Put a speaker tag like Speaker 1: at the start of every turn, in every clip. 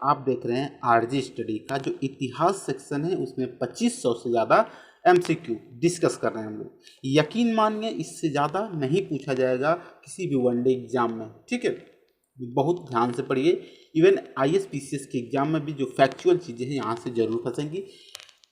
Speaker 1: आप देख रहे हैं आरजी स्टडी का जो इतिहास सेक्शन है उसमें 2500 से ज़्यादा एमसीक्यू डिस्कस कर रहे हैं हम लोग। यकीन मानिए इससे ज़्यादा नहीं पूछा जाएगा किसी भी वनडे एग्जाम में, ठीक है। बहुत ध्यान से पढ़िए। इवन आईएएस-पीसीएस के एग्जाम में भी जो फैक्चुअल चीज़ें हैं यहाँ से जरूर फंसेंगी।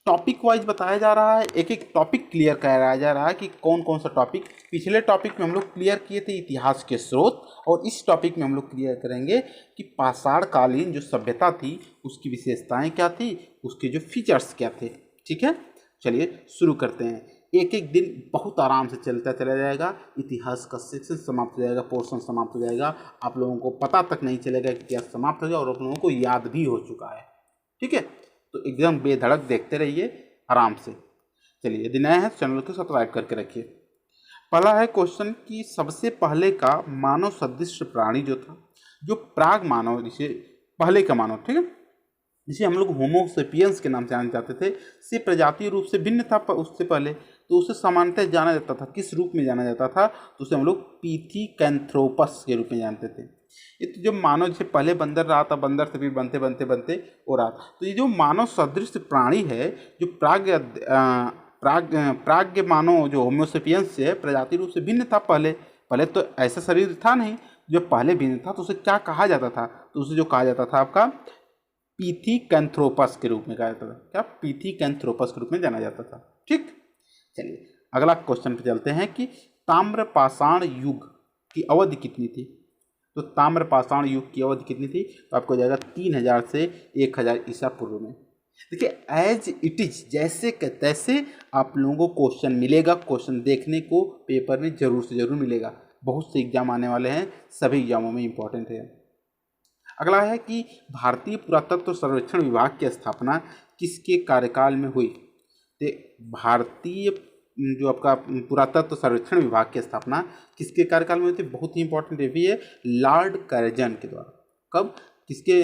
Speaker 1: टॉपिक वाइज बताया जा रहा है, एक एक टॉपिक क्लियर कराया जा रहा है कि कौन कौन सा टॉपिक। पिछले टॉपिक में हम लोग क्लियर किए थे इतिहास के स्रोत, और इस टॉपिक में हम लोग क्लियर करेंगे कि पाषाण कालीन जो सभ्यता थी उसकी विशेषताएं क्या थी, उसके जो फीचर्स क्या थे, ठीक है। चलिए शुरू करते हैं। एक एक दिन बहुत आराम से चलता चला जाएगा, इतिहास का सेक्शन समाप्त हो जाएगा, पोर्शन समाप्त हो जाएगा, आप लोगों को पता तक नहीं चलेगा कि इतिहास समाप्त हो गया और आप लोगों को याद भी हो चुका है, ठीक है। तो एकदम बेधड़क देखते रहिए आराम से। चलिए यदि नया है चैनल को सब्सक्राइब करके रखिए। पहला है क्वेश्चन कि सबसे पहले का मानव सदृश प्राणी जो था, जो प्राग मानव, जिसे पहले का मानव, ठीक है, जिसे हम लोग होमो सेपियंस के नाम से जाने जाते थे, से प्रजातीय रूप से भिन्न था उससे पहले, तो उसे सामान्यतः जाना जाता था, किस रूप में जाना जाता था, तो उसे हम लोग पिथिकैंथ्रोपस के रूप में जानते थे। ये तो जो मानव जैसे पहले बंदर रहा था, बंदर से फिर बनते बनते बनते हो रहा, तो ये जो मानव सदृश प्राणी है, जो प्राग्ञ मानव जो होमोसेपियंस से प्रजाति रूप से भिन्न था पहले। पहले तो ऐसा शरीर था नहीं, जो पहले भिन्न था, तो उसे क्या कहा जाता था, तो उसे जो कहा जाता था आपका पिथिकैंथ्रोपस के रूप में कहा जाता था। क्या? पिथिकैंथ्रोपस के रूप में जाना जाता था, ठीक। चलिए अगला क्वेश्चन पे चलते हैं कि ताम्रपाषाण युग की अवधि कितनी थी। तो ताम्रपाषाण युग की अवधि कितनी थी, तो आपको जाएगा 3000 से 1000 ईसा पूर्व में। देखिए एज इट इज, जैसे के तैसे आप लोगों को क्वेश्चन मिलेगा, क्वेश्चन देखने को पेपर में जरूर से जरूर मिलेगा। बहुत से एग्जाम आने वाले हैं, सभी एग्जामों में इंपॉर्टेंट है। अगला है कि भारतीय पुरातत्व सर्वेक्षण विभाग की स्थापना किसके कार्यकाल में हुई। तो भारतीय जो आपका पुरातत्व सर्वेक्षण विभाग की स्थापना किसके कार्यकाल में हुई थी, बहुत ही इंपॉर्टेंट ये भी है, लॉर्ड कर्जन के द्वारा। कब, किसके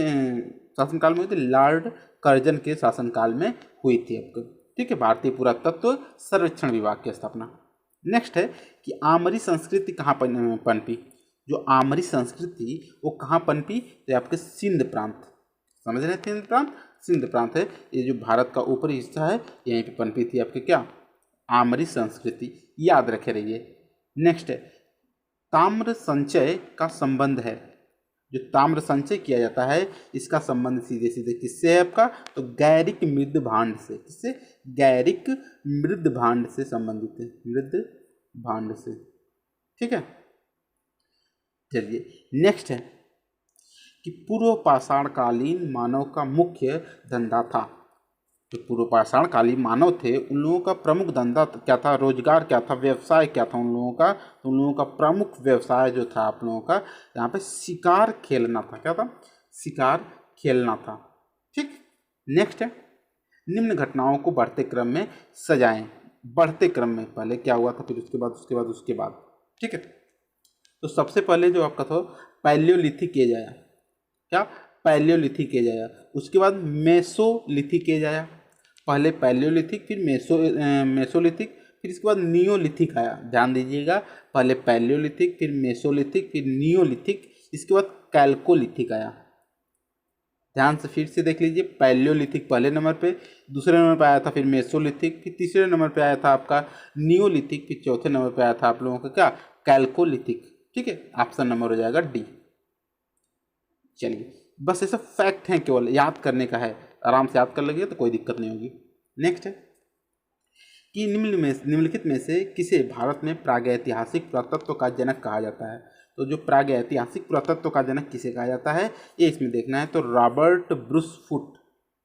Speaker 1: शासनकाल में हुई थी, लॉर्ड कर्जन के शासनकाल में हुई थी आपको, ठीक है। भारतीय पुरातत्व सर्वेक्षण विभाग की स्थापना। नेक्स्ट है कि आमरी संस्कृति कहाँ पनपी। जो आमरी संस्कृति वो कहाँ पनपी, तो आपके सिंध प्रांत, समझ रहे हैं, सिंध प्रांत, सिंध प्रांत है ये जो भारत का ऊपरी हिस्सा है, यहीं पे पनपी थी आपके क्या, आमरी संस्कृति, याद रखे रहिए। नेक्स्ट है ताम्र संचय का संबंध है। जो ताम्र संचय किया जाता है इसका संबंध सीधे सीधे किससे है आपका, तो गैरिक मृद भांड से। किससे? गैरिक मृद भांड से संबंधित है, मृद भांड से, ठीक है। चलिए नेक्स्ट है कि पूर्व पाषाण कालीन मानव का मुख्य धंधा था। जो पूर्व पाषाण कालीन मानव थे उन लोगों का प्रमुख धंधा क्या था, रोजगार क्या था, व्यवसाय क्या था उन लोगों का, तो उन लोगों का प्रमुख व्यवसाय जो था आप लोगों का यहाँ पे शिकार खेलना था। क्या था? शिकार खेलना था, ठीक। नेक्स्ट है निम्न घटनाओं को बढ़ते क्रम में सजाएं। बढ़ते क्रम में पहले क्या हुआ था, फिर उसके बाद उसके बाद उसके बाद, ठीक है। तो सबसे पहले जो आपका था पैलियोलिथिक एज आया। क्या? पैलियोलिथिक एज आया। उसके बाद मेसोलिथिक एज आया। पहले पैलियोलिथिक, फिर मेसोलिथिक, फिर इसके बाद नियोलिथिक आया। ध्यान दीजिएगा, पहले पैलियोलिथिक, फिर मेसोलिथिक, फिर नियोलिथिक, इसके बाद कैल्कोलिथिक आया। ध्यान से फिर से देख लीजिए, पैलियोलिथिक पहले नंबर पे, दूसरे नंबर पे आया था फिर मेसोलिथिक, फिर तीसरे नंबर पे आया था आपका नियोलिथिक, फिर चौथे नंबर पे आया था आप लोगों का क्या, कैल्कोलिथिक, ठीक है। ऑप्शन नंबर हो जाएगा डी। चलिए बस ये सब फैक्ट हैं, केवल याद करने का है, आराम से याद कर लेंगे तो कोई दिक्कत नहीं होगी। नेक्स्ट है कि निम्नलिखित में से किसे भारत में प्रागैतिहासिक पुरातत्व का जनक कहा जाता है। तो जो प्रागैतिहासिक पुरातत्व का जनक किसे कहा जाता है ये इसमें देखना है। तो रॉबर्ट ब्रूस फुट,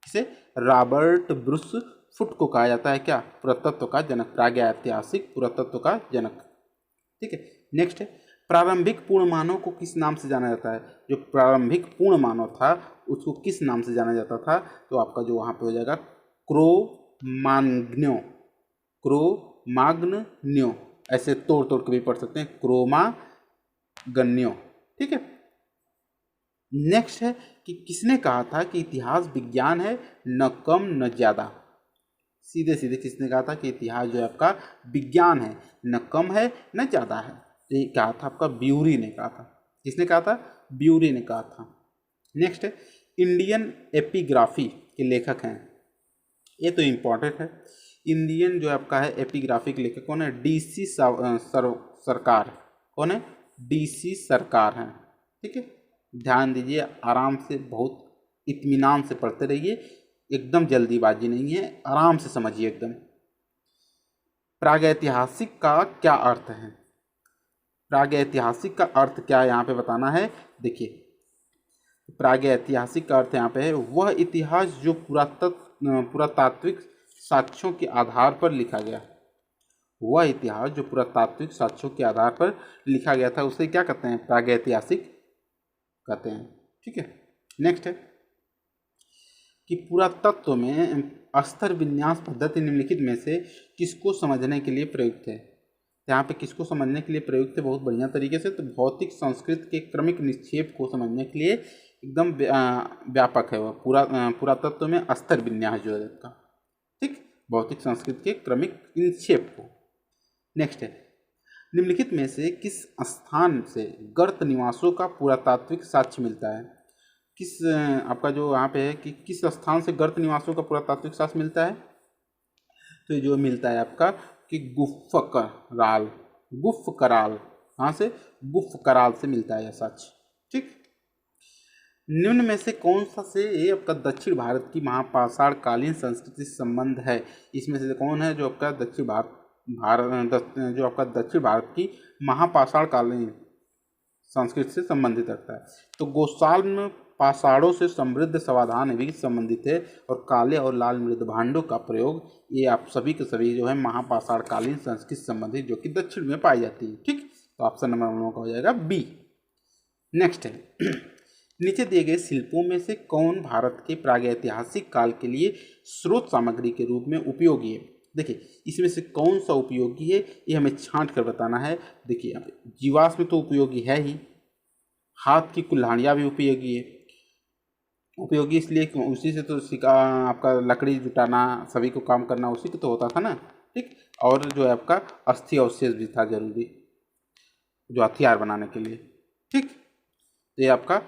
Speaker 1: किसे? रॉबर्ट ब्रूस फुट को कहा जाता है क्या, पुरातत्व का जनक, प्रागैतिहासिक पुरातत्व का जनक, ठीक है। नेक्स्ट है प्रारंभिक पूर्ण मानव को किस नाम से जाना जाता है। जो प्रारंभिक पूर्ण मानव था उसको किस नाम से जाना जाता था, तो आपका जो वहाँ पे हो जाएगा क्रोमाग्न्यो, क्रोमाग्न्यो, ऐसे तोड़ तोड़ के भी पढ़ सकते हैं, क्रोमाग्न्यो, ठीक है। नेक्स्ट है कि किसने कहा था कि इतिहास विज्ञान है न कम न ज्यादा। सीधे सीधे किसने कहा था कि इतिहास जो है आपका विज्ञान है, न कम है न ज्यादा है। ये कहा था आपका ब्यूरी ने कहा था। किसने कहा था? ब्यूरी ने कहा था। नेक्स्ट है इंडियन एपिग्राफी के लेखक हैं? ये तो इम्पोर्टेंट है। इंडियन जो आपका है एपिग्राफी के लेखक कौन है? DC सरकार। कौन है? DC सरकार हैं। ठीक है, ध्यान दीजिए, आराम से, बहुत इत्मीनान से पढ़ते रहिए, एकदम जल्दीबाजी नहीं है, आराम से समझिए एकदम। प्रागैतिहासिक का क्या अर्थ है? प्रागैतिहासिक का अर्थ क्या है यहाँ पे बताना है। देखिए, प्रागैतिहासिक का अर्थ यहाँ पे है वह इतिहास जो पुरातात्विक साक्ष्यों के आधार पर लिखा गया। वह इतिहास जो पुरातात्विक साक्ष्यों के आधार पर लिखा गया था उसे क्या कहते हैं? प्रागैतिहासिक कहते हैं। ठीक है, नेक्स्ट है कि पुरातत्व में स्तर विन्यास पद्धति निम्नलिखित में से किसको समझने के लिए प्रयुक्त है? यहाँ पे किसको समझने के लिए प्रयुक्त है? बहुत बढ़िया तरीके से, तो भौतिक संस्कृति के क्रमिक निक्षेप को समझने के लिए एकदम व्यापक है वह पुरातत्व में स्तर विन्यास जो है इसका। ठीक, भौतिक संस्कृति के क्रमिक निक्षेप को। नेक्स्ट है, निम्नलिखित में से किस स्थान से गर्त निवासों का पुरातात्विक साक्ष्य मिलता है? किस आपका जो यहाँ पे है कि किस स्थान से गर्त निवासों का पुरातात्विक साक्ष्य मिलता है? तो ये जो मिलता है आपका कि गुफ़कराल। कहाँ से? गुफ़कराल से मिलता है यह साक्ष्य। ठीक, निम्न में से कौन सा से ये आपका दक्षिण भारत की महापाषाण कालीन संस्कृति से संबंध है? इसमें से कौन है जो आपका दक्षिण भारत की महापाषाण कालीन संस्कृति से संबंधित रखता है? तो गोसाल्म पाषाणों से समृद्ध समाधान भी संबंधित है, और काले और लाल मृद भांडों का प्रयोग, ये आप सभी के सभी जो है महापाषाण कालीन संस्कृति से संबंधित जो कि दक्षिण में पाई जाती है। ठीक, तो ऑप्शन नंबर 9 का हो जाएगा बी। नेक्स्ट है, नीचे दिए गए शिल्पों में से कौन भारत के प्रागैतिहासिक काल के लिए स्रोत सामग्री के रूप में उपयोगी है? देखिए, इसमें से कौन सा उपयोगी है ये हमें छांट कर बताना है। देखिए, यहाँ पे जीवाश्म तो उपयोगी है ही, हाथ की कुल्हाड़ियाँ भी उपयोगी है। उपयोगी इसलिए कि उसी से तो सिका आपका लकड़ी जुटाना, सभी को काम करना उसी को तो होता था ना। ठीक, और जो है आपका अस्थि अवशेष भी था जरूरी जो हथियार बनाने के लिए। ठीक, तो ये आपका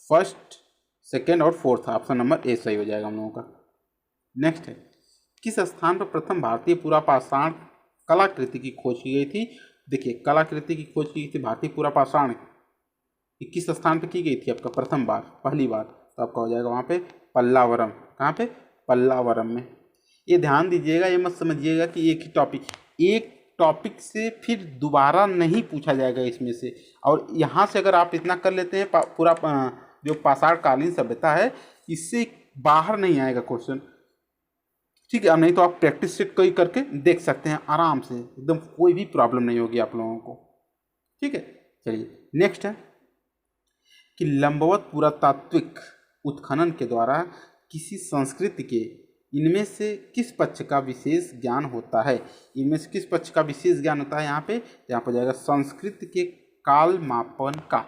Speaker 1: फर्स्ट, सेकेंड और फोर्थ ऑप्शन नंबर ए सही हो जाएगा हम लोगों का। नेक्स्ट है, किस स्थान पर प्रथम भारतीय पुरापाषाण कलाकृति की खोज की गई थी? देखिए, कलाकृति की खोज की गई थी भारतीय पुरापाषाण किस स्थान पर की गई थी? आपका प्रथम बार, पहली बार, तो आपका हो जाएगा वहाँ पे पल्लावरम। कहाँ पे? पल्लावरम में। ये ध्यान दीजिएगा, ये मत समझिएगा कि एक टॉपिक से फिर दोबारा नहीं पूछा जाएगा इसमें से। और यहाँ से अगर आप इतना कर लेते हैं पूरा जो पाषाण कालीन सभ्यता है, इससे बाहर नहीं आएगा क्वेश्चन। ठीक है, नहीं तो आप प्रैक्टिस सेट कई करके देख सकते हैं आराम से, एकदम कोई भी प्रॉब्लम नहीं होगी आप लोगों को। ठीक है, चलिए नेक्स्ट है कि लंबवत पुरातात्विक उत्खनन के द्वारा किसी संस्कृति के इनमें से किस पक्ष का विशेष ज्ञान होता है? इनमें से किस पक्ष का विशेष ज्ञान होता है? यहाँ पे हो जाएगा संस्कृति के काल मापन का।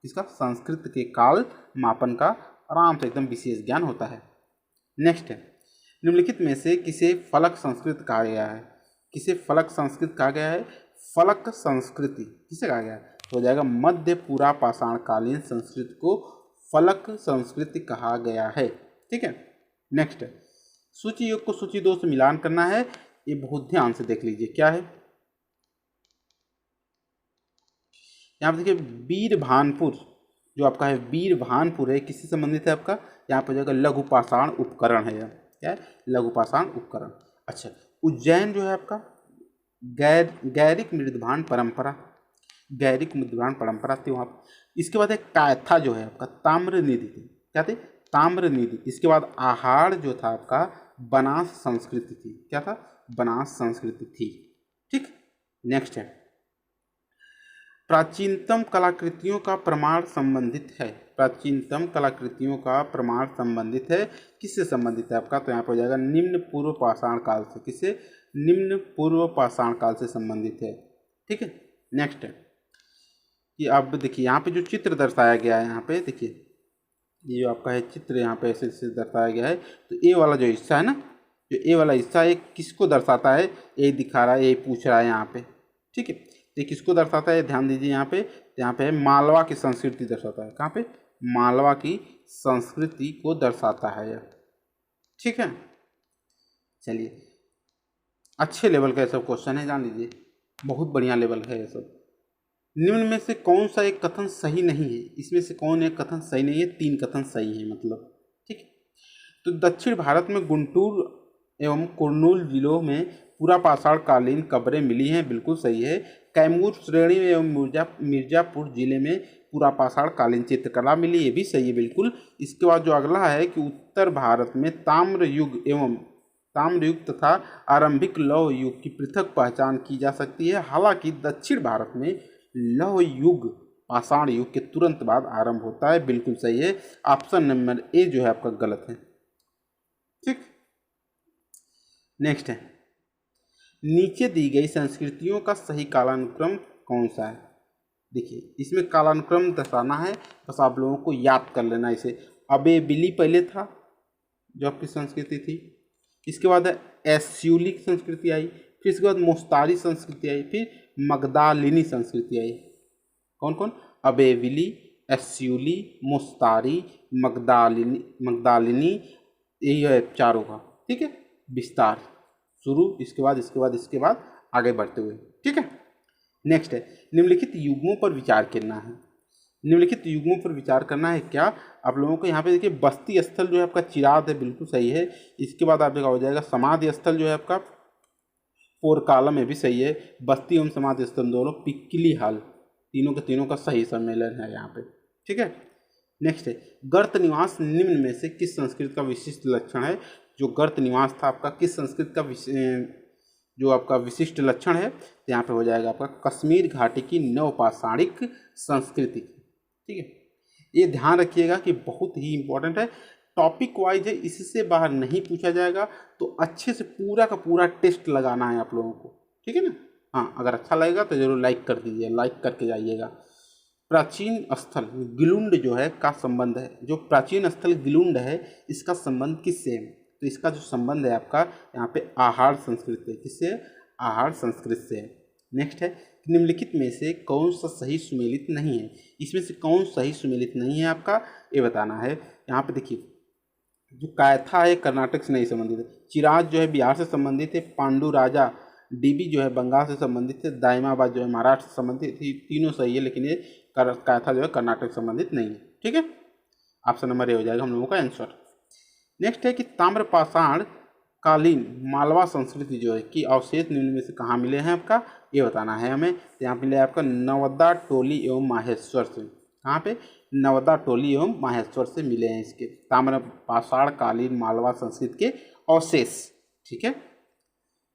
Speaker 1: इसका संस्कृति के काल मापन का आराम से एकदम विशेष ज्ञान होता है। नेक्स्ट है, निम्नलिखित में से किसे फलक संस्कृति कहा गया है? किसे फलक संस्कृति कहा गया है? फलक संस्कृति किसे कहा गया है? तो हो जाएगा मध्य पुरापाषाण कालीन संस्कृति को फलक संस्कृति कहा गया है। ठीक है, नेक्स्ट है, सूची योग को सूची 2 से मिलान करना है। ये बहुत ध्यान से देख लीजिए क्या है। यहाँ पर देखिए, वीरभानपुर जो आपका है, वीरभानपुर है, किससे संबंधित है? आपका यहाँ पर जाएगा लघु पाषाण उपकरण है। क्या है? लघु पाषाण उपकरण। अच्छा, उज्जैन जो है आपका गैरिक मृदभान परंपरा, गैरिक मृदभान परंपरा थी वहाँ पर। इसके बाद एक कायथा जो है आपका ताम्र निधि थी। क्या थे? ताम्र निधि। इसके बाद आहार जो था आपका बनास संस्कृति थी। क्या था? बनास संस्कृति थी। ठीक, नेक्स्ट है, प्राचीनतम कलाकृतियों का प्रमाण संबंधित है। प्राचीनतम कलाकृतियों का प्रमाण संबंधित है, किससे संबंधित है आपका? तो यहाँ पर हो जाएगा निम्न पूर्व पाषाण काल से। किससे? निम्न पूर्व पाषाण काल से संबंधित है। ठीक है, नेक्स्ट है कि अब देखिए यहाँ पे जो चित्र दर्शाया गया है, यहाँ पे देखिए ये जो आपका है चित्र यहाँ पे ऐसे दर्शाया गया है। तो ए वाला जो हिस्सा है ना, जो ए वाला हिस्सा है किसको दर्शाता है? ये दिखा रहा है, ये पूछ रहा है यहाँ पे। ठीक है, ये किसको दर्शाता है? ध्यान दीजिए यहाँ पे है मालवा की संस्कृति दर्शाता है। कहाँ पे? मालवा की संस्कृति को दर्शाता है यह। ठीक है, चलिए अच्छे लेवल का ये सब क्वेश्चन है, जान लीजिए, बहुत बढ़िया लेवल है ये सब। निम्न में से कौन सा एक कथन सही नहीं है, इसमें से कौन एक कथन सही नहीं है, 3 कथन सही है मतलब। ठीक है, तो दक्षिण भारत में गुंटूर एवं कुर्नूल जिलों में पुरापाषाण कालीन कब्रें मिली हैं, बिल्कुल सही है। कैमूर श्रेणी एवं मिर्जापुर जिले में पुरापाषाण कालीन चित्रकला मिली, ये भी सही है बिल्कुल। इसके बाद जो अगला है कि उत्तर भारत में ताम्र युग तथा आरंभिक लौह युग की पृथक पहचान की जा सकती है। हालांकि दक्षिण भारत में लौह युग पाषाण युग के तुरंत बाद आरंभ होता है, बिल्कुल सही है। ऑप्शन नंबर ए जो है आपका गलत है। ठीक, नेक्स्ट है, नीचे दी गई संस्कृतियों का सही कालानुक्रम कौन सा है। देखिए इसमें कालानुक्रम दर्शाना है, बस आप लोगों को याद कर लेना इसे। अबेबिली पहले था जो आपकी संस्कृति थी, इसके बाद एस्यूलिक संस्कृति आई, फिर इसके बाद मोस्तारी संस्कृति आई, फिर मगदालिनी संस्कृति आई। कौन कौन? अबेविली, एस्यूली, मोस्तारी, मगदालिनी, यही है चारों का। ठीक है, विस्तार शुरू, इसके बाद आगे बढ़ते हुए। ठीक है, नेक्स्ट है, निम्नलिखित युग्मों पर विचार करना है। निम्नलिखित युग्मों पर विचार करना है क्या आप लोगों को। यहाँ पे देखिए बस्ती स्थल जो है आपका चिराद है, बिल्कुल सही है। इसके बाद आपका हो जाएगा समाधि स्थल जो है आपका पोरकालम में भी सही है। बस्ती एवं समाधि स्थल दोनों पिक्किली हाल, तीनों के तीनों का सही सम्मेलन है यहाँ पे। ठीक है, नेक्स्ट है, गर्त निवास निम्न में से किस संस्कृति का विशिष्ट लक्षण है। जो गर्त निवास था आपका किस संस्कृति का जो आपका विशिष्ट लक्षण है, तो यहाँ पे हो जाएगा आपका कश्मीर घाटी की नवपाषाणिक संस्कृति। ठीक है, ये ध्यान रखिएगा कि बहुत ही इंपॉर्टेंट है, टॉपिक वाइज है, इससे बाहर नहीं पूछा जाएगा। तो अच्छे से पूरा का पूरा टेस्ट लगाना है आप लोगों को। ठीक है ना। हाँ, अगर अच्छा लगेगा तो जरूर लाइक कर दीजिए, लाइक करके जाइएगा। प्राचीन स्थल गिलुंड जो है का संबंध है, जो प्राचीन स्थल गिलुंड है इसका संबंध किससे है। तो इसका जो संबंध है आपका यहाँ पे आहार संस्कृति है। किससे? आहार संस्कृति से है। नेक्स्ट है, निम्नलिखित में से कौन सा सही सुमेलित नहीं है। इसमें से कौन सही सुमेलित नहीं है आपका, ये बताना है। यहाँ पे देखिए जो कायथा है कर्नाटक से नहीं संबंधित है, चिराज जो है बिहार से संबंधित है, पांडु राजा डीबी जो है बंगाल से संबंधित है, दाइमाबाद जो है महाराष्ट्र से संबंधित है। तीनों सही है, लेकिन ये कायथा जो है कर्नाटक से संबंधित नहीं है। ठीक है, ऑप्शन नंबर ए हो जाएगा हम लोगों का आंसर। नेक्स्ट है कि ताम्रपाषाण कालीन मालवा संस्कृति जो है कि अवशेष निम्न में से कहाँ मिले हैं आपका, ये बताना है हमें। तो यहाँ मिले आपका नवदा टोली एवं माहेश्वर से। कहाँ पे? नवदा टोली एवं माहेश्वर से मिले हैं इसके ताम्रपाषाण कालीन मालवा संस्कृति के अवशेष। ठीक है,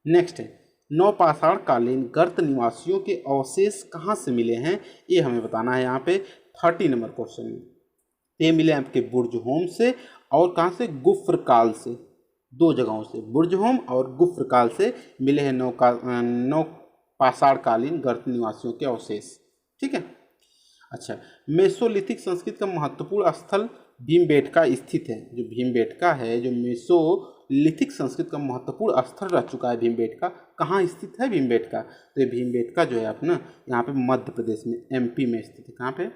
Speaker 1: नेक्स्ट है, नवपाषाण कालीन गर्त निवासियों के अवशेष कहाँ से मिले हैं, ये हमें बताना है। यहाँ पे 30 नंबर क्वेश्चन में ये मिले आपके बुर्जहोम से और कहाँ से? गुफ्र काल से। 2 जगहों से, बुर्जहोम और गुफ्र काल से मिले हैं नवपाषाण कालीन गर्त निवासियों के अवशेष। ठीक है, अच्छा, मेसोलिथिक संस्कृति का महत्वपूर्ण स्थल भीमबेटका स्थित है। जो भीमबेटका है, जो मेसोलिथिक संस्कृति का महत्वपूर्ण स्थल रह चुका है भीमबेटका, कहाँ स्थित है भीमबेटका? तो ये भीमबेटका जो है अपना यहाँ पे मध्य प्रदेश में एमपी में स्थित है। कहाँ पे?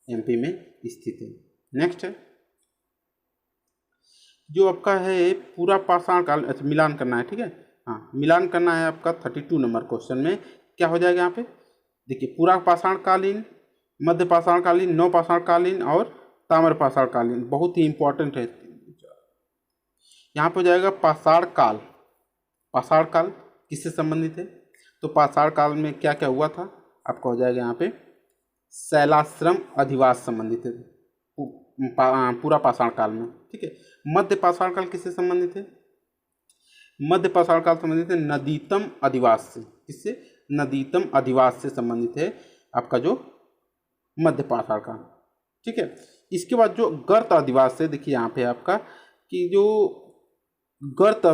Speaker 1: एमपी में स्थित है। नेक्स्ट है जो आपका है पूरा पाषाण काल, अच्छा मिलान करना है। ठीक है, हाँ मिलान करना है आपका 32 नंबर क्वेश्चन में। क्या हो जाएगा यहाँ पे? देखिए पूरा पाषाण कालीन, मध्य पाषाण कालीन, नवपाषाण कालीन और ताम्रपाषाण कालीन, बहुत ही इंपॉर्टेंट है। यहाँ पे हो जाएगा पाषाण काल। पाषाण काल किससे संबंधित है? तो पाषाण काल में क्या क्या हुआ था आपका हो जाएगा यहाँ पे शैलाश्रम अधिवास संबंधित है पूरा पाषाण काल में। ठीक है, मध्य पाषाण काल किससे संबंधित है? मध्य पाषाण काल संबंधित है नदीतम अधिवास से। किससे? नदीतम अधिवास से संबंधित है आपका जो मध्य पाषाण काल। ठीक है, इसके बाद जो गर्त अधिवास है, देखिए यहाँ पे आपका कि जो गर्त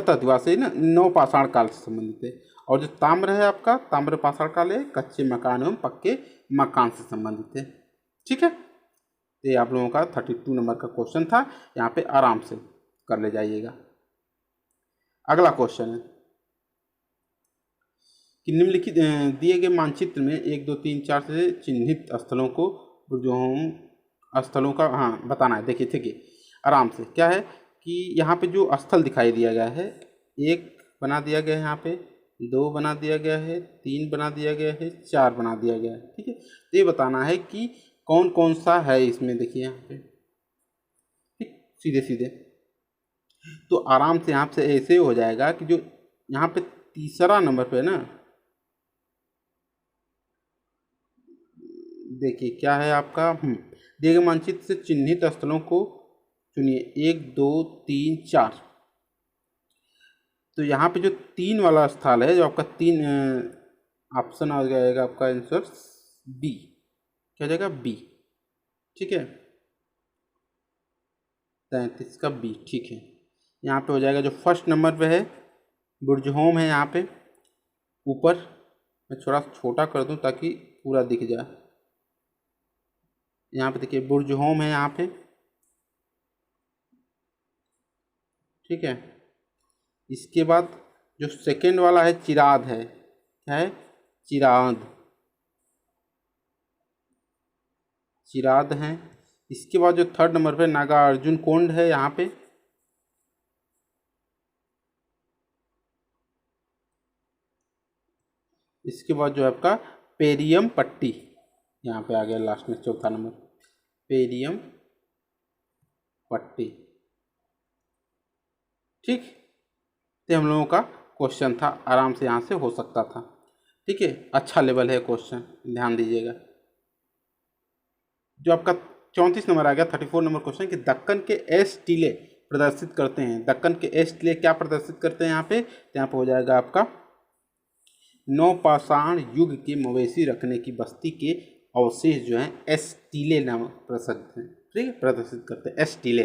Speaker 1: अधिवास है ना नवपाषाण काल से संबंधित है। और जो ताम्र है आपका ताम्र पाषाण काल है कच्चे मकान एवं पक्के मकान से संबंधित है। ठीक है, ये आप लोगों का 32 नंबर का क्वेश्चन था, यहाँ पे आराम से कर ले जाइएगा। अगला क्वेश्चन है कि निम्नलिखित दिए गए मानचित्र में 1, 2, 3, 4 से चिन्हित स्थलों को बुर्जहोम स्थलों का हाँ बताना है। देखिए ठीक है, आराम से क्या है कि यहाँ पे जो स्थल दिखाई दिया गया है, एक बना दिया गया है, यहाँ पे दो बना दिया गया है, तीन बना दिया गया है, चार बना दिया गया है। ठीक है, तो ये बताना है कि कौन कौन सा है इसमें। देखिए यहाँ पे ठीक सीधे सीधे तो आराम से यहाँ से ऐसे हो जाएगा कि जो यहाँ पे तीसरा नंबर पे है ना, देखिए क्या है आपका दिए गए मानचित्र से चिन्हित स्थलों को चुनिए, 1 2 3 4। तो यहाँ पे जो 3 वाला स्थल है, जो आपका 3 ऑप्शन आ जाएगा आपका आंसर बी, क्या हो जाएगा बी। ठीक है, 33 का बी। ठीक है, यहाँ पे हो जाएगा जो फर्स्ट नंबर पे है बुर्ज होम है, यहाँ पे ऊपर मैं थोड़ा छोटा कर दूँ ताकि पूरा दिख जाए। यहाँ पे देखिए बुर्ज होम है यहाँ पे। ठीक है, इसके बाद जो सेकंड वाला है चिराद है, क्या है चिराद, चिराद है। इसके बाद जो थर्ड नंबर पे नागार्जुन कोंड है यहाँ पे। इसके बाद जो है आपका पेरियम पट्टी यहाँ पे आ गया लास्ट में, चौथा नंबर पेरियम पट्टी। ठीक, तो हम लोगों का क्वेश्चन था, आराम से यहाँ से हो सकता था। ठीक है, अच्छा लेवल है क्वेश्चन, ध्यान दीजिएगा। जो आपका 34 नंबर आ गया, 34 नंबर क्वेश्चन कि दक्कन के एस टीले प्रदर्शित करते हैं। दक्कन के एस टीले क्या प्रदर्शित करते हैं यहाँ पे, तो यहाँ पे हो जाएगा आपका नवपाषाण युग के मवेशी रखने की बस्ती के अवशेष जो हैं एस टीले नाम प्रसिद्ध हैं। ठीक है, प्रदर्शित करते हैं एस टीले।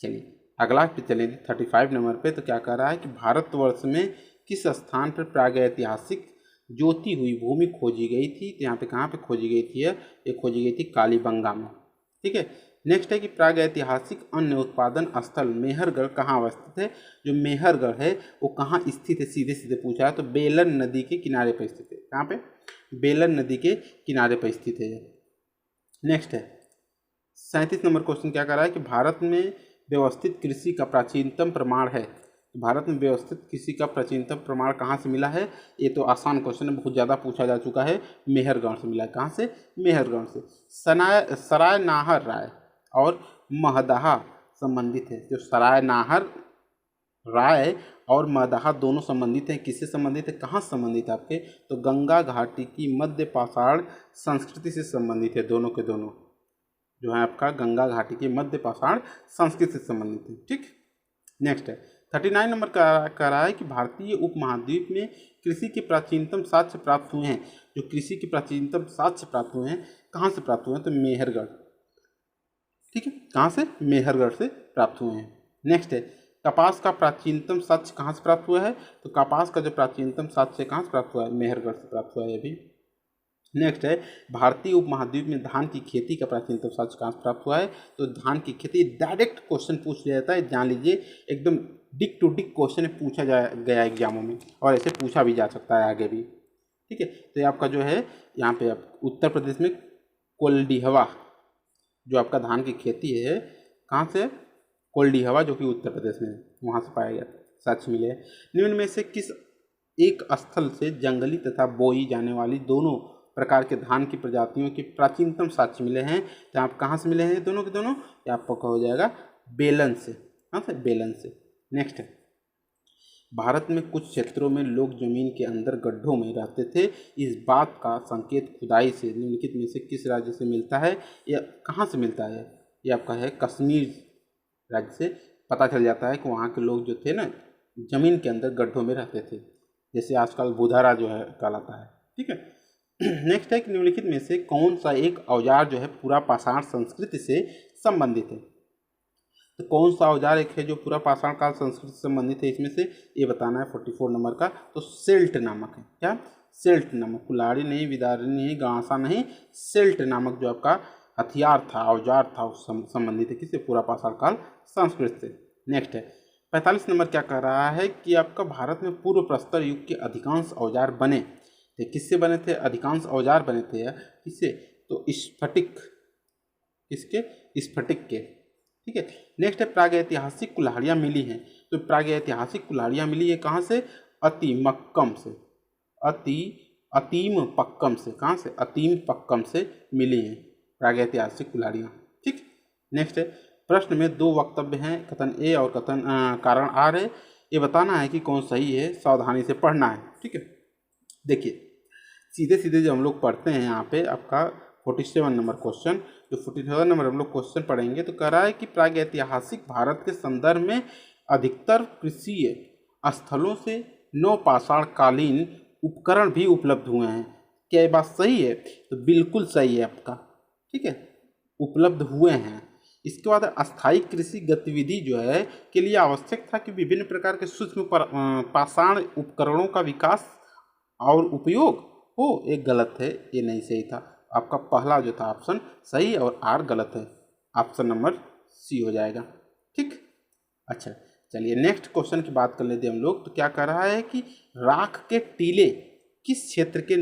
Speaker 1: चलिए अगला पे चलें 35 नंबर पे, तो क्या कह रहा है कि भारतवर्ष में किस स्थान पर प्रागैतिहासिक जोती हुई भूमि खोजी गई थी। तो यहाँ पे कहाँ पे खोजी गई थी, ये खोजी गई थी कालीबंगा में। ठीक है, नेक्स्ट है कि प्रागैतिहासिक अन्न उत्पादन स्थल मेहरगढ़ कहाँ अवस्थित है। जो मेहरगढ़ है वो कहाँ स्थित है, सीधे सीधे पूछा है तो बेलन नदी के किनारे पर स्थित है। कहाँ पे, बेलन नदी के किनारे पर स्थित है। नेक्स्ट है 37 नंबर क्वेश्चन क्या कर रहा है कि भारत में व्यवस्थित कृषि का प्राचीनतम प्रमाण है। भारत में व्यवस्थित कृषि का प्राचीनतम प्रमाण कहाँ से मिला है। ये तो आसान क्वेश्चन है, बहुत ज़्यादा पूछा जा चुका है। मेहरगढ़ से मिला है। कहाँ से, मेहरगढ़ से। सराय नाहर राय और महदहा संबंधित है। जो सराय नाहर राय और महदहा दोनों संबंधित हैं। किससे संबंधित है, कहाँ संबंधित है आपके, तो गंगा घाटी की मध्य पाषाण संस्कृति से संबंधित है। दोनों के दोनों जो है आपका गंगा घाटी की मध्य पाषाण संस्कृति से संबंधित है। ठीक, नेक्स्ट है 39 नंबर कह रहा है कि भारतीय उपमहाद्वीप में कृषि के प्राचीनतम साक्ष्य प्राप्त हुए हैं। जो कृषि के प्राचीनतम साक्ष्य प्राप्त हुए हैं, कहाँ से प्राप्त हुए हैं, तो मेहरगढ़। ठीक है, कहाँ से, मेहरगढ़ से प्राप्त हुए हैं। नेक्स्ट है कपास का प्राचीनतम साक्ष्य कहाँ से प्राप्त हुआ है, तो कपास का जो प्राचीनतम साक्ष्य कहाँ से प्राप्त हुआ है, मेहरगढ़ से प्राप्त हुआ है अभी। नेक्स्ट है भारतीय उपमहाद्वीप में धान की खेती का प्राचीनतम साक्ष्य कहाँ से प्राप्त हुआ है, तो धान की खेती। डायरेक्ट क्वेश्चन पूछ लिया जाता है, जान लीजिए, एकदम डिक टू डिक क्वेश्चन पूछा गया एग्जामों में, और ऐसे पूछा भी जा सकता है आगे भी। ठीक है, तो ये आपका जो है यहाँ पे आप उत्तर प्रदेश में कोल्डिहवा जो आपका धान की खेती है, कहाँ से, कोल्डिहवा जो कि उत्तर प्रदेश में है, वहाँ से पाया गया साक्ष्य मिले। निम्न में से किस एक स्थल से जंगली तथा बोई जाने वाली दोनों प्रकार के धान की प्रजातियों के प्राचीनतम साक्ष्य मिले हैं। तो आप कहाँ से मिले हैं दोनों के दोनों, ये आपको हो जाएगा बेलन से। हाँ से, बेलन से। नेक्स्ट है भारत में कुछ क्षेत्रों में लोग जमीन के अंदर गड्ढों में रहते थे। इस बात का संकेत खुदाई से निम्नलिखित में से किस राज्य से मिलता है, या कहाँ से मिलता है, ये आपका है कश्मीर राज्य से पता चल जाता है कि वहाँ के लोग जो थे ना, जमीन के अंदर गड्ढों में रहते थे, जैसे आजकल बुधारा जो है कहलाता है। ठीक है, नेक्स्ट है कि निम्नलिखित में से कौन सा एक औजार जो है पूरा पाषाण संस्कृति से संबंधित है। तो कौन सा औजार एक है जो पूरा पाषाण काल संस्कृति से संबंधित है, इसमें से ये बताना है 44 नंबर का। तो सेल्ट नामक है, क्या, सेल्ट नामक, कुल्हाड़ी नहीं, विदारी नहीं, गांसा नहीं, सेल्ट नामक जो आपका हथियार था, औजार था, उस संबंधित है किससे, पूरा पाषाण काल संस्कृति से। नेक्स्ट है 45 नंबर क्या कह रहा है कि आपका भारत में पूर्व प्रस्तर युग के अधिकांश औजार बने थे। किससे बने थे, अधिकांश औजार बने थे किससे, तो स्फटिक किसके? स्फटिक के। ठीक है। नेक्स्ट है प्रागैतिहासिक कुल्हाड़ियाँ मिली हैं। तो प्रागैतिहासिक कुल्हाड़ियाँ मिली है कहाँ से? अतिमक्कम से, अतीम पक्कम से। कहाँ से? अतीम पक्कम से मिली हैं प्रागैतिहासिक कुल्हाड़ियाँ। ठीक। नेक्स्ट है प्रश्न में दो वक्तव्य हैं, कथन ए और कथन कारण आर है। ये बताना है कि कौन सही है, सावधानी से पढ़ना है। ठीक है। देखिए सीधे सीधे जो हम लोग पढ़ते हैं यहाँ पे आपका 47 नंबर क्वेश्चन, जो 47 नंबर हम लोग क्वेश्चन पढ़ेंगे तो कह रहा है कि प्रागैतिहासिक भारत के संदर्भ में अधिकतर कृषि स्थलों से नवपाषाण कालीन उपकरण भी उपलब्ध हुए हैं। क्या ये बात सही है? तो बिल्कुल सही है आपका। ठीक है, उपलब्ध हुए हैं। इसके बाद अस्थायी कृषि गतिविधि जो है के लिए आवश्यक था कि विभिन्न प्रकार के सूक्ष्म पाषाण उपकरणों का विकास और उपयोग हो। एक गलत है, ये नहीं सही था। आपका पहला जो था ऑप्शन सही है और आर गलत है। ऑप्शन नंबर सी हो जाएगा। ठीक। अच्छा चलिए नेक्स्ट क्वेश्चन की बात कर लेते हैं हम लोग। तो क्या कह रहा है कि राख के टीले किस क्षेत्र के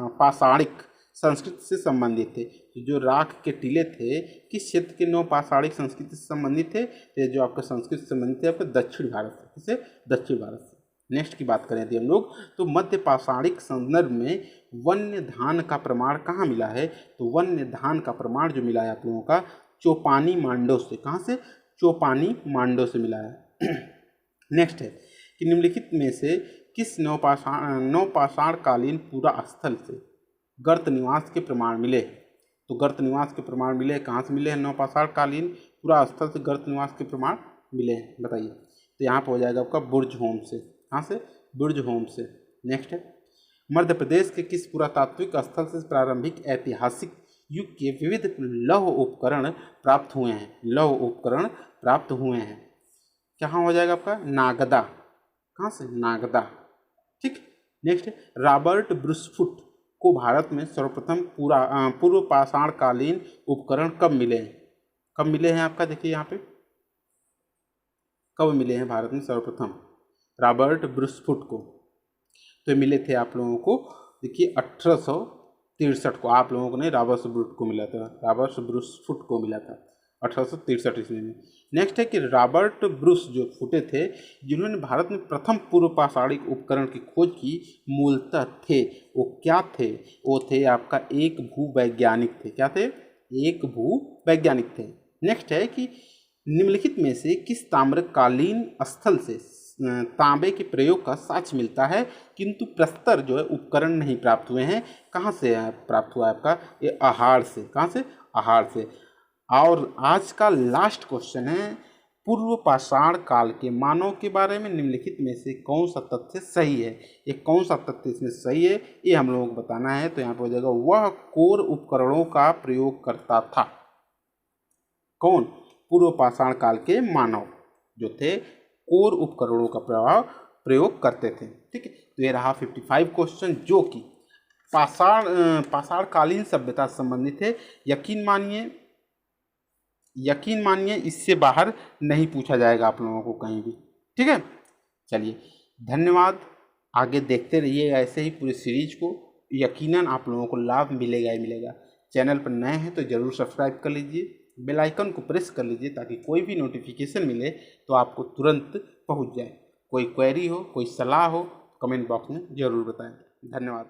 Speaker 1: पाषाणिक संस्कृति से संबंधित थे? तो जो राख के टीले थे किस क्षेत्र के नवपाषाणिक संस्कृति से संबंधित थे? तो जो आपका संस्कृति से संबंधित है आपका दक्षिण भारत से। किसे? दक्षिण भारत से। नेक्स्ट की बात करें यदि हम लोग तो मध्य पाषाणिक संदर्भ में वन्य धान का प्रमाण कहाँ मिला है? तो वन्य धान का प्रमाण जो मिला है आप लोगों का चौपानी मांडो से। कहाँ से? चौपानी मांडो से मिला है। नेक्स्ट है कि निम्नलिखित में से किस नवपाषाण कालीन पूरा स्थल से गर्त निवास के प्रमाण मिले? तो गर्त निवास के प्रमाण मिले कहाँ से मिले हैं? नवपाषाण कालीन पूरा स्थल से गर्त निवास के प्रमाण मिले हैं। बताइए। तो यहाँ पर हो जाएगा आपका बुर्ज होम से। कहाँ से? बुर्ज होम से। नेक्स्ट है मध्य प्रदेश के किस पुरातात्विक स्थल से प्रारंभिक ऐतिहासिक युग के विविध लौह उपकरण प्राप्त हुए हैं? लौह उपकरण प्राप्त हुए हैं। कहाँ हो जाएगा आपका? नागदा। कहाँ से? नागदा। ठीक। नेक्स्ट है रॉबर्ट ब्रूसफुट को भारत में सर्वप्रथम पूर्व पाषाण कालीन उपकरण कब मिले हैं? कब मिले हैं आपका? देखिए यहाँ पे कब मिले हैं भारत में सर्वप्रथम रॉबर्ट ब्रूसफुट को? तो मिले थे आप लोगों को देखिए 1863 को। आप लोगों को नहीं, रॉबर्ट ब्रूसफुट को मिला था। रॉबर्ट ब्रूसफुट को मिला था 1863 ईस्वी में। नेक्स्ट है कि रॉबर्ट ब्रूस जो फुटे थे जिन्होंने भारत में प्रथम पूर्व पाषाणिक उपकरण की खोज की मूलतः थे वो क्या थे? वो थे आपका एक भूवैज्ञानिक थे। क्या थे? एक भूवैज्ञानिक थे। नेक्स्ट है कि निम्नलिखित में से किस ताम्रकालीन स्थल से तांबे के प्रयोग का साक्ष्य मिलता है किंतु प्रस्तर जो है उपकरण नहीं प्राप्त हुए हैं? कहाँ से प्राप्त हुआ है आपका? ये आहार से। कहाँ से? आहार से। और आज का लास्ट क्वेश्चन है पूर्व पाषाण काल के मानव के बारे में निम्नलिखित में से कौन सा तथ्य सही है? ये कौन सा तथ्य इसमें सही है ये हम लोगों को बताना है। तो यहाँ पर हो जाएगा वह कोर उपकरणों का प्रयोग करता था। कौन? पूर्व पाषाण काल के मानव जो थे कोर उपकरणों का प्रयोग करते थे। ठीक है। तो ये रहा 55 क्वेश्चन जो कि पाषाण कालीन सभ्यता से संबंधित है। यकीन मानिए इससे बाहर नहीं पूछा जाएगा आप लोगों को कहीं भी। ठीक है। चलिए धन्यवाद। आगे देखते रहिएगा ऐसे ही पूरी सीरीज को। यकीनन आप लोगों को लाभ मिलेगा ही मिलेगा। चैनल पर नए हैं तो ज़रूर सब्सक्राइब कर लीजिए, बेल आइकन को प्रेस कर लीजिए ताकि कोई भी नोटिफिकेशन मिले तो आपको तुरंत पहुंच जाए। कोई क्वेरी हो, कोई सलाह हो, कमेंट बॉक्स में ज़रूर बताएं। धन्यवाद।